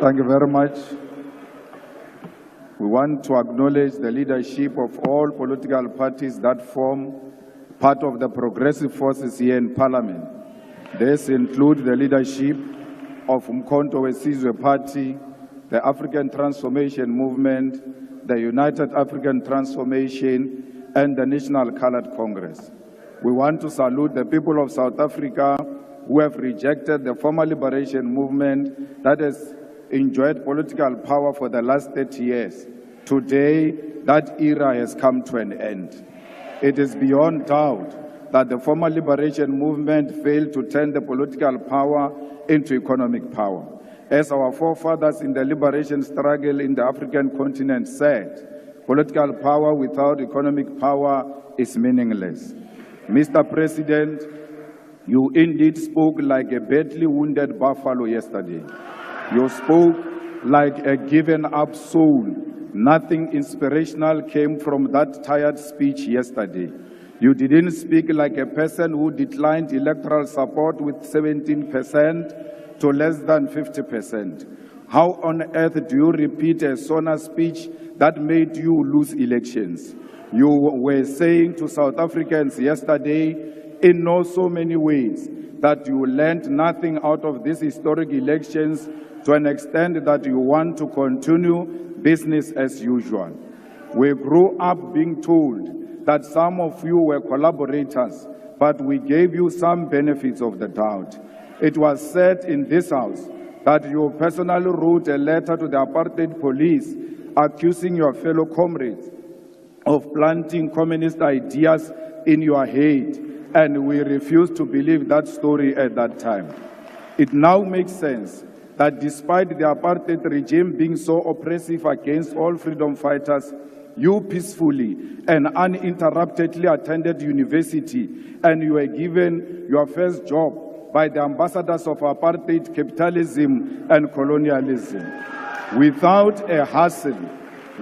Thank you very much. We want to acknowledge the leadership of all political parties that form part of the progressive forces here in Parliament. This includes the leadership of Umkhonto we Sizwe Party, the African Transformation Movement, the United African Transformation, and the National Colored Congress. We want to salute the people of South Africa who have rejected the former liberation movement that has enjoyed political power for the last 30 years. Today, that era has come to an end. It is beyond doubt that the former liberation movement failed to turn the political power into economic power. As our forefathers in the liberation struggle in the African continent said, political power without economic power is meaningless. Mr. President, you indeed spoke like a badly wounded buffalo yesterday. You spoke like a given-up soul. Nothing inspirational came from that tired speech yesterday. You didn't speak like a person who declined electoral support with 17% to less than 50%. How on earth do you repeat a Sona speech that made you lose elections? You were saying to South Africans yesterday, in so many ways, that you learned nothing out of these historic elections to an extent that you want to continue business as usual. We grew up being told that some of you were collaborators, but we gave you some benefits of the doubt. It was said in this house that you personally wrote a letter to the apartheid police accusing your fellow comrades of planting communist ideas in your head, and we refused to believe that story at that time. It now makes sense that despite the apartheid regime being so oppressive against all freedom fighters, you peacefully and uninterruptedly attended university and you were given your first job by the ambassadors of apartheid, capitalism, and colonialism. Without a hassle,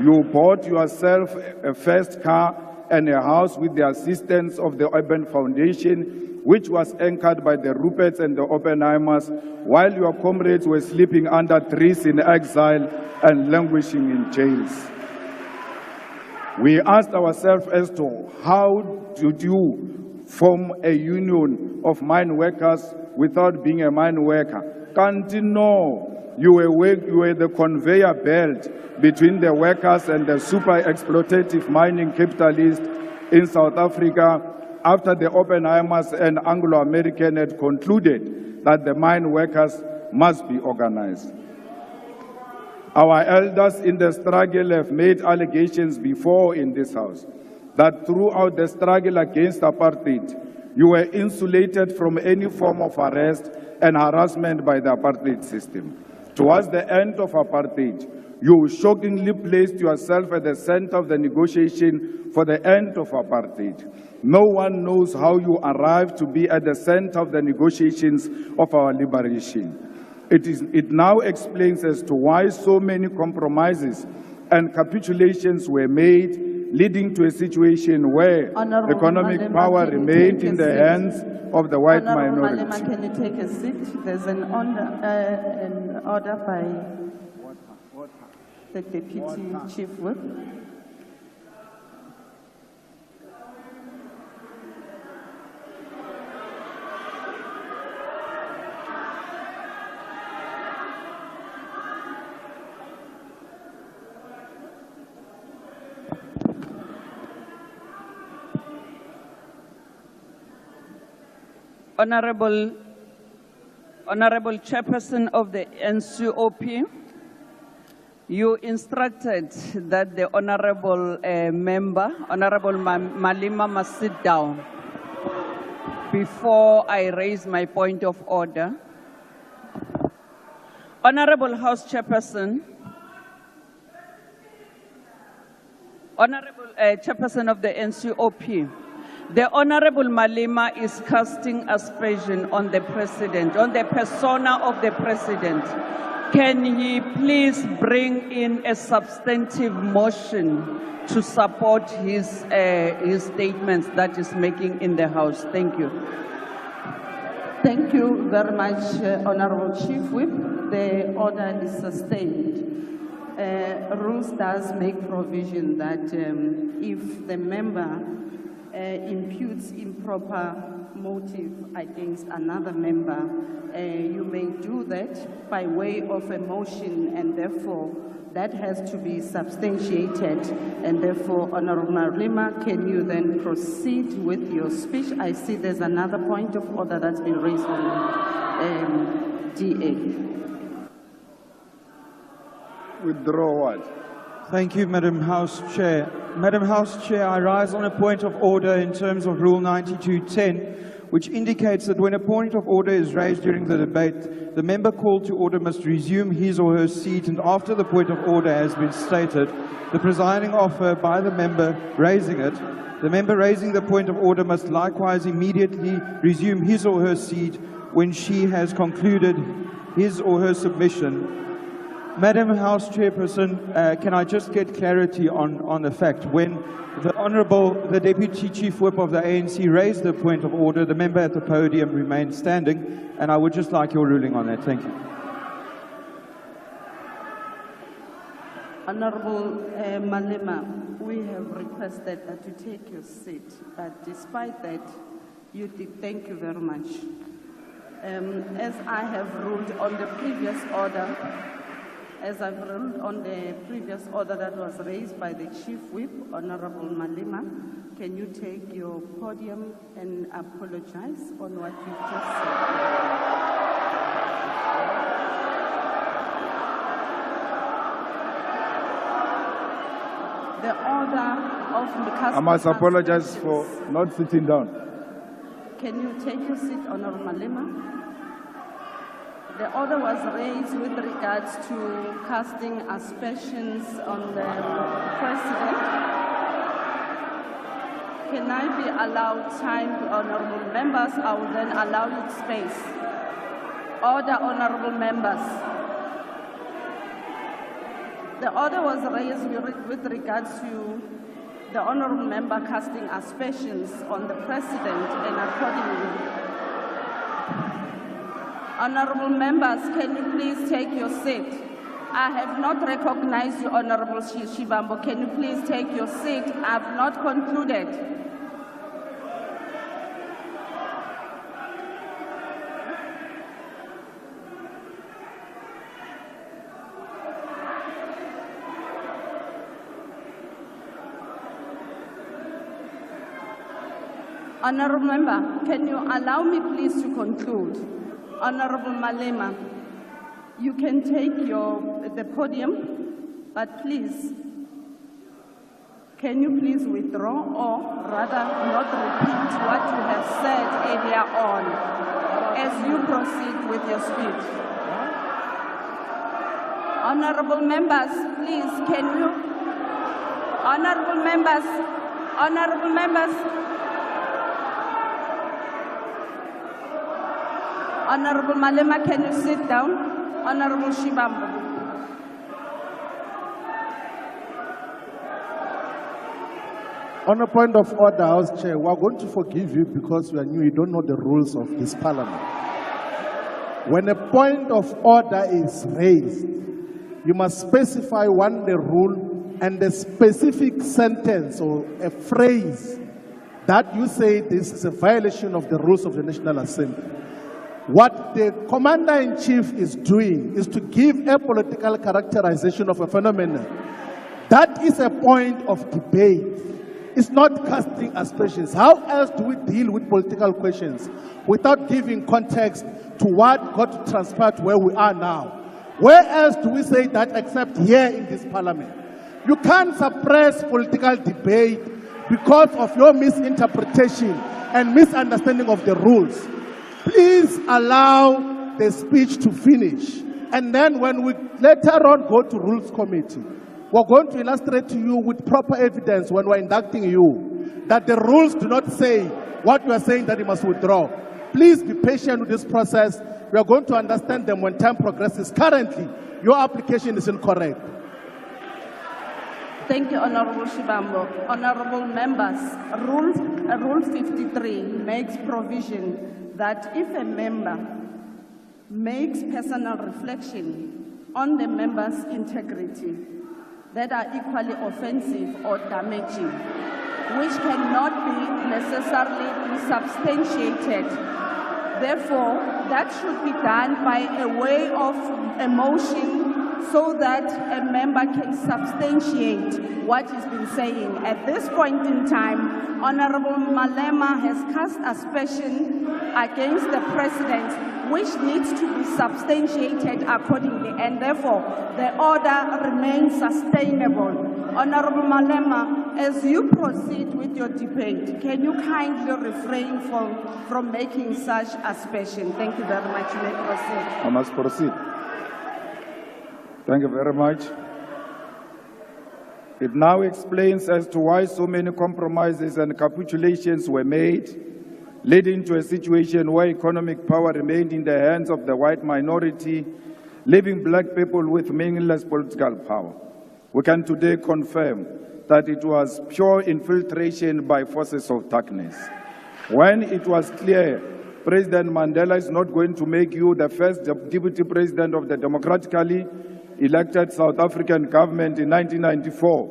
you bought yourself a first car and a house with the assistance of the Urban Foundation, which was anchored by the Ruperts and the Oppenheimers, while your comrades were sleeping under trees in exile and languishing in jails. We asked ourselves as to how did you form a union of mine workers without being a mine worker? Can't you know? You were the conveyor belt between the workers and the super exploitative mining capitalists in South Africa after the Oppenheimers and Anglo-American had concluded that the mine workers must be organized. Our elders in the struggle have made allegations before in this house that throughout the struggle against apartheid, you were insulated from any form of arrest and harassment by the apartheid system. Towards the end of apartheid, you shockingly placed yourself at the center of the negotiation for the end of apartheid. No one knows how you arrived to be at the center of the negotiations of our liberation. It now explains as to why so many compromises and capitulations were made, leading to a situation where economic power remained in the hands of the white minority. Malema, can you take a seat? There's an order by the Deputy Chief Whip. Honorable Chairperson of the NCOP, you instructed that the Honorable member, Honorable Malema, must sit down. Before I raise my point of order, Honorable House Chairperson, Honorable Chairperson of the NCOP, the Honorable Malema is casting aspersion on the President, on the persona of the President. Can he please bring in a substantive motion to support his statements that he's making in the House? Thank you. Thank Thank you very much, Honorable Chief Whip. The order is sustained. Rules does make provision that if the member imputes improper motive against another member, you may do that by way of a motion, and therefore that has to be substantiated. And therefore, Honorable Malema, can you then proceed with your speech? I see there's another point of order that's been raised on DA. Withdraw what? Thank you, Madam House Chair. Madam House Chair, I rise on a point of order in terms of Rule 92.10, which indicates that when a point of order is raised during the debate, the member called to order must resume his or her seat, and after the point of order has been stated, the presiding officer by the member raising it, the member raising the point of order must likewise immediately resume his or her seat when she has concluded his or her submission. Madam House Chairperson, can I just get clarity on the fact when the Deputy Chief Whip of the ANC raised the point of order, the member at the podium remained standing, and I would just like your ruling on that. Thank you. Honorable Malema, we have requested that you take your seat, but despite that, you did. Thank you very much. As I have ruled on the previous order, that was raised by the Chief Whip, Honorable Malema, can you take your podium and apologize on what you just said? The order of the I must apologize for not sitting down. Can you take your seat, Honorable Malema? The order was raised with regards to casting aspersions on the President. Can I be allowed time, honorable members? I will then allow you space. Order, honorable members. The order was raised with regards to the honorable member casting aspersions on the President, and accordingly, honorable members, can you please take your seat? I have not recognized you, Honorable Shibambo. Can you please take your seat? I have not concluded. Honorable member, can you allow me please to conclude? Honorable Malema, you can take the podium, but please, can you please withdraw, or rather not repeat what you have said earlier on as you proceed with your speech? Honorable members, please, can you? Honorable members, honorable members. Honorable Malema, can you sit down? Honorable Shibambo. On a point of order, House Chair, we are going to forgive you because you are new. You don't know the rules of this parliament. When a point of order is raised, you must specify the rule and the specific sentence or a phrase that you say this is a violation of the rules of the National Assembly. What the Commander-in-Chief is doing is to give a political characterization of a phenomenon. That is a point of debate. It's not casting aspersions. How else do we deal with political questions without giving context to what got transpired to where we are now? Where else do we say that except here in this parliament? You can't suppress political debate because of your misinterpretation and misunderstanding of the rules. Please allow the speech to finish. And then when we later on go to Rules Committee, we're going to illustrate to you with proper evidence when we're inducting you that the rules do not say what you are saying that you must withdraw. Please be patient with this process. We are going to understand them when time progresses. Currently, your application is incorrect. Thank you, Honorable Shibambo. Honorable members, Rule 53 makes provision that if a member makes personal reflection on the member's integrity that are equally offensive or damaging, which cannot be necessarily substantiated. Therefore, that should be done by a way of a motion so that a member can substantiate what he's been saying. At this point in time, Honorable Malema has cast aspersion against the President, which needs to be substantiated accordingly, and therefore the order remains sustainable. Honorable Malema, as you proceed with your debate, can you kindly refrain from making such aspersion? Thank you very much. You may proceed. I must proceed. Thank you very much. It now explains as to why so many compromises and capitulations were made, leading to a situation where economic power remained in the hands of the white minority, leaving black people with meaningless political power. We can today confirm that it was pure infiltration by forces of darkness. When it was clear President Mandela is not going to make you the first deputy president of the democratically elected South African government in 1994,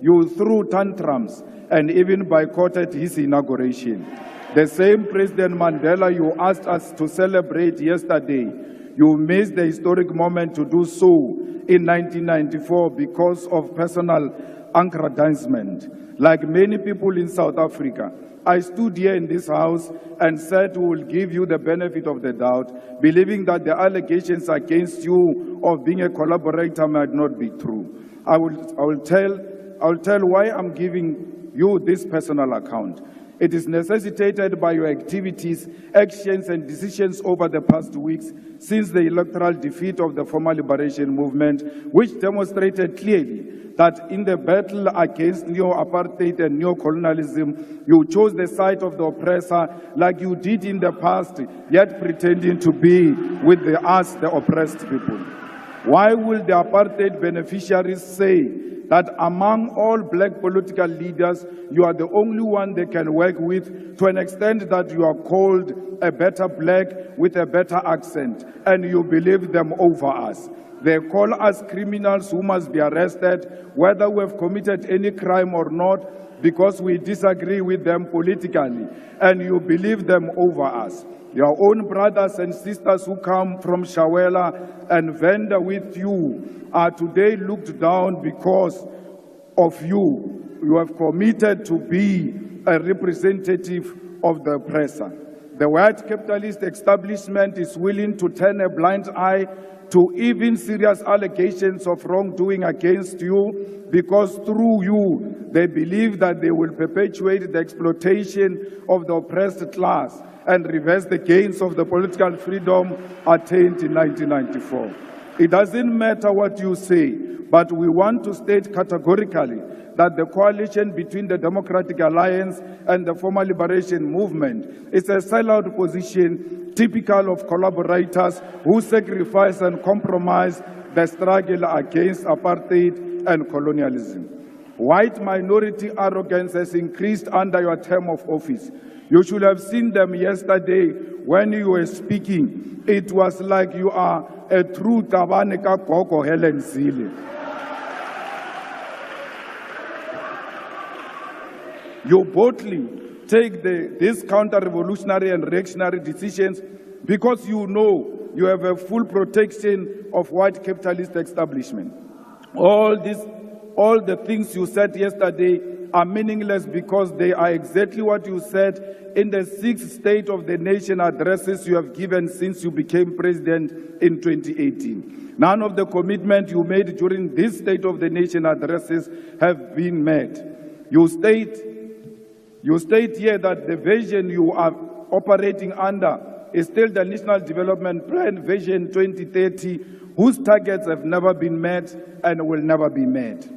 you threw tantrums and even boycotted his inauguration. The same President Mandela you asked us to celebrate yesterday, you missed the historic moment to do so in 1994 because of personal aggrandizement. Like many people in South Africa, I stood here in this house and said we will give you the benefit of the doubt, believing that the allegations against you of being a collaborator might not be true. I will tell why I'm giving you this personal account. It is necessitated by your activities, actions, and decisions over the past weeks since the electoral defeat of the former liberation movement, which demonstrated clearly that in the battle against neo-apartheid and neo-colonialism, you chose the side of the oppressor like you did in the past, yet pretending to be with us, the oppressed people. Why will the apartheid beneficiaries say that among all black political leaders, you are the only one they can work with to an extent that you are called a better black with a better accent, and you believe them over us? They call us criminals who must be arrested, whether we have committed any crime or not, because we disagree with them politically, and you believe them over us. Your own brothers and sisters who come from Shawela and Venda with you are today looked down because of you. You have committed to be a representative of the oppressor. The white capitalist establishment is willing to turn a blind eye to even serious allegations of wrongdoing against you, because through you, they believe that they will perpetuate the exploitation of the oppressed class and reverse the gains of the political freedom attained in 1994. It doesn't matter what you say, but we want to state categorically that the coalition between the Democratic Alliance and the former liberation movement is a sellout position typical of collaborators who sacrifice and compromise the struggle against apartheid and colonialism. White minority arrogance has increased under your term of office. You should have seen them yesterday when you were speaking. It was like you are a true Tabaneka Koko Helen Zille. You boldly take these counter-revolutionary and reactionary decisions because you know you have a full protection of white capitalist establishment. All the things you said yesterday are meaningless because they are exactly what you said in the 6 State of the Nation addresses you have given since you became president in 2018. None of the commitments you made during this State of the Nation addresses have been met. You state here that the vision you are operating under is still the National Development Plan Vision 2030, whose targets have never been met and will never be met.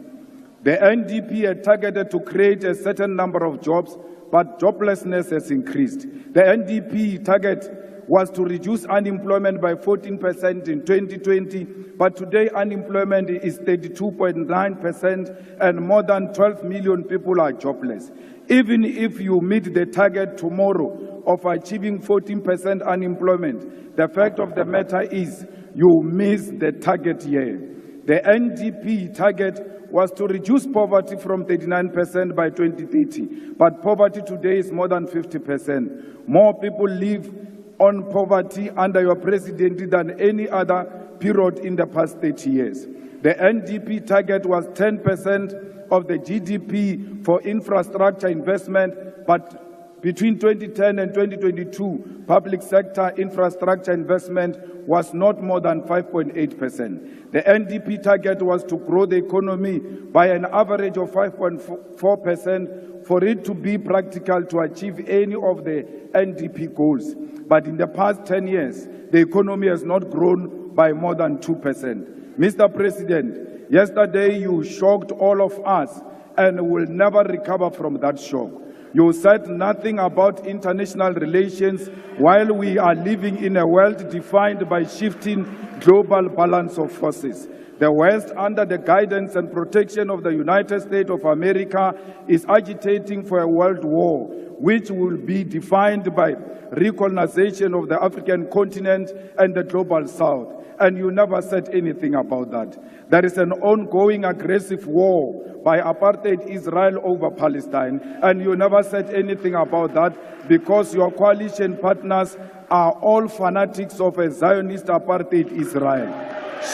The NDP had targeted to create a certain number of jobs, but joblessness has increased. The NDP target was to reduce unemployment by 14% in 2020, but today unemployment is 32.9% and more than 12 million people are jobless. Even if you meet the target tomorrow, of achieving 14% unemployment. The fact of the matter is you missed the target year. The NDP target was to reduce poverty from 39% by 2030, but poverty today is more than 50%. More people live on poverty under your presidency than any other period in the past 30 years. The NDP target was 10% of the GDP for infrastructure investment, but between 2010 and 2022, public sector infrastructure investment was not more than 5.8%. The NDP target was to grow the economy by an average of 5.4% for it to be practical to achieve any of the NDP goals. But in the past 10 years, the economy has not grown by more than 2%. Mr. President, yesterday you shocked all of us and will never recover from that shock. You said nothing about international relations while we are living in a world defined by shifting global balance of forces. The West, under the guidance and protection of the United States of America, is agitating for a world war, which will be defined by recolonization of the African continent and the global South. And you never said anything about that. There is an ongoing aggressive war by apartheid Israel over Palestine, and you never said anything about that because your coalition partners are all fanatics of a Zionist apartheid Israel.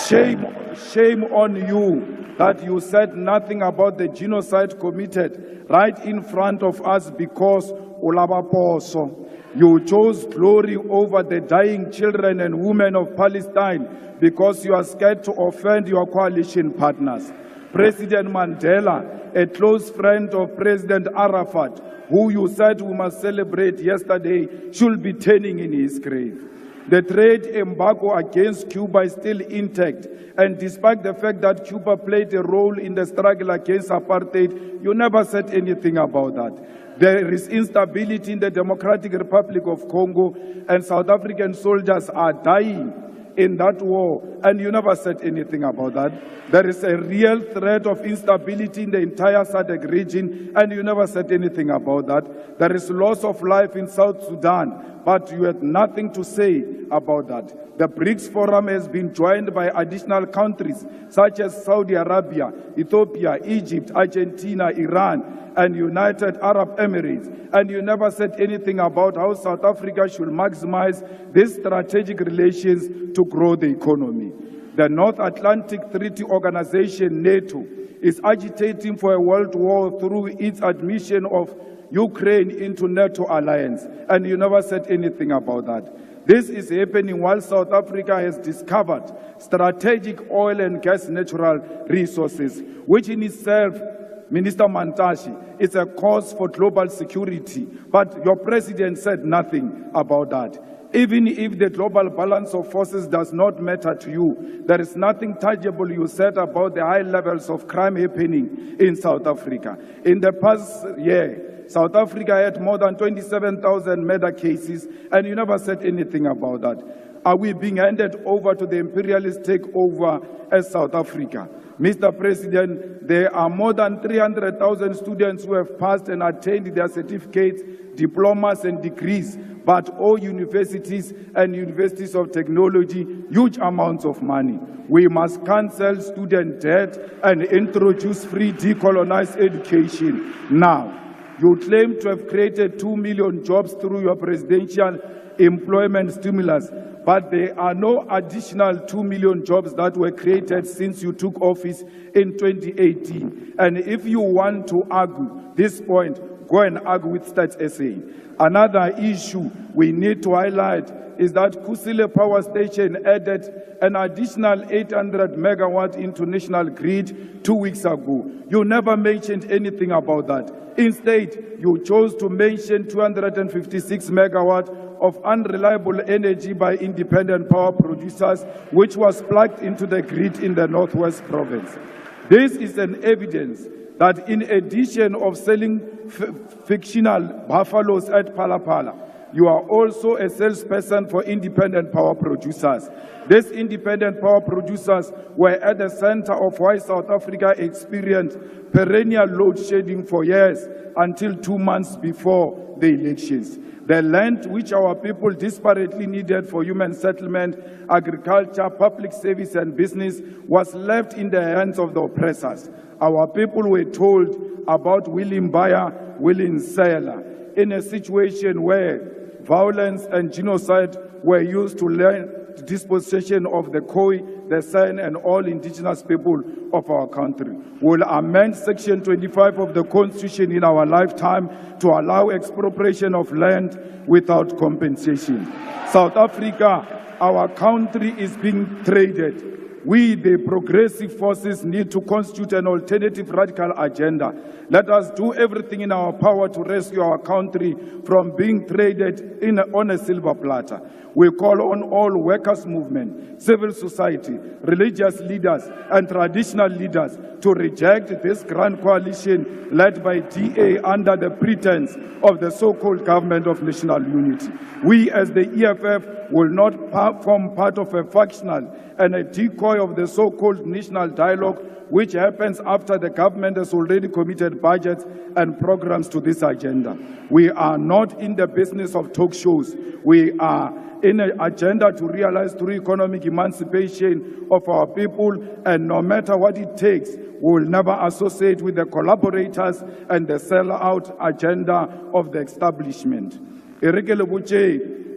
Shame on you that you said nothing about the genocide committed right in front of us because Ulabaposo. You chose glory over the dying children and women of Palestine because you are scared to offend your coalition partners. President Mandela, a close friend of President Arafat, who you said we must celebrate yesterday, should be turning in his grave. The trade embargo against Cuba is still intact, and despite the fact that Cuba played a role in the struggle against apartheid, you never said anything about that. There is instability in the Democratic Republic of Congo, and South African soldiers are dying in that war, and you never said anything about that. There is a real threat of instability in the entire SADC region, and you never said anything about that. There is loss of life in South Sudan, but you had nothing to say about that. The BRICS Forum has been joined by additional countries such as Saudi Arabia, Ethiopia, Egypt, Argentina, Iran, and United Arab Emirates, and you never said anything about how South Africa should maximize these strategic relations to grow the economy. The North Atlantic Treaty Organization, NATO, is agitating for a world war through its admission of Ukraine into NATO alliance, and you never said anything about that. This is happening while South Africa has discovered strategic oil and gas natural resources, which in itself, Minister Mantashe, is a cause for global security, but your president said nothing about that. Even if the global balance of forces does not matter to you, there is nothing tangible you said about the high levels of crime happening in South Africa. In the past year, South Africa had more than 27,000 murder cases, and you never said anything about that. Are we being handed over to the imperialist takeover as South Africa? Mr. President, there are more than 300,000 students who have passed and attained their certificates, diplomas, and degrees, but all universities and universities of technology, huge amounts of money. We must cancel student debt and introduce free decolonized education now. You claim to have created 2 million jobs through your presidential employment stimulus, but there are no additional 2 million jobs that were created since you took office in 2018. And if you want to argue this point, go and argue with Stats SA. Another issue we need to highlight is that Kusile Power Station added an additional 800 megawatts into national grid 2 weeks ago. You never mentioned anything about that. Instead, you chose to mention 256 megawatts of unreliable energy by independent power producers, which was plugged into the grid in the Northwest Province. This is an evidence that in addition of selling fictional buffaloes at Palapala, you are also a salesperson for independent power producers. These independent power producers were at the center of why South Africa experienced perennial load shedding for years until 2 months before the elections. The land which our people desperately needed for human settlement, agriculture, public service and business was left in the hands of the oppressors. Our people were told about willing buyer, willing seller, in a situation where violence and genocide were used to learn the dispossession of the Khoi, the San and all indigenous people of our country. We'll amend Section 25 of the Constitution in our lifetime to allow expropriation of land without compensation. South Africa, our country is being traded. We, the progressive forces, need to constitute an alternative radical agenda. Let us do everything in our power to rescue our country from being traded on a silver platter. We call on all workers' movement, civil society, religious leaders, and traditional leaders to reject this grand coalition led by DA under the pretense of the so-called government of national unity. We, as the EFF, will not form part of a factional and a decoy of the so-called national dialogue, which happens after the government has already committed budgets and programs to this agenda. We are not in the business of talk shows. We are in an agenda to realize true economic emancipation of our people, and no matter what it takes, we will never associate with the collaborators and the sell-out agenda of the establishment.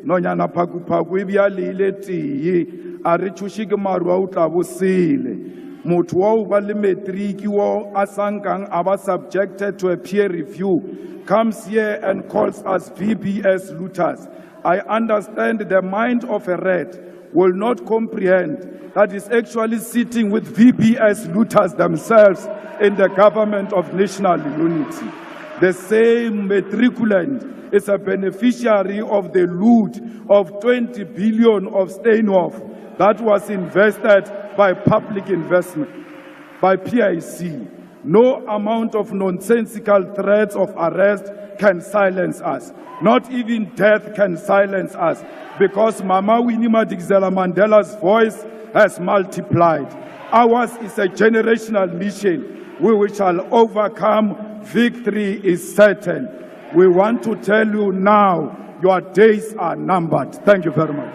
Nonyana paku ibialile tiye are chushike marwa utla bosile motho wa ba le matric wo asankang aba subjected to a peer review comes here and calls us VBS looters. I understand the mind of a rat will not comprehend that is actually sitting with VBS looters themselves in the government of national unity. The same matriculant is a beneficiary of the loot of 20 billion of Steinhoff that was invested by public investment, by PIC. No amount of nonsensical threats of arrest can silence us. Not even death can silence us, because Mama Winnie Madikizela Mandela's voice has multiplied. Ours is a generational mission. We shall overcome. Victory is certain. We want to tell you now, your days are numbered. Thank you very much.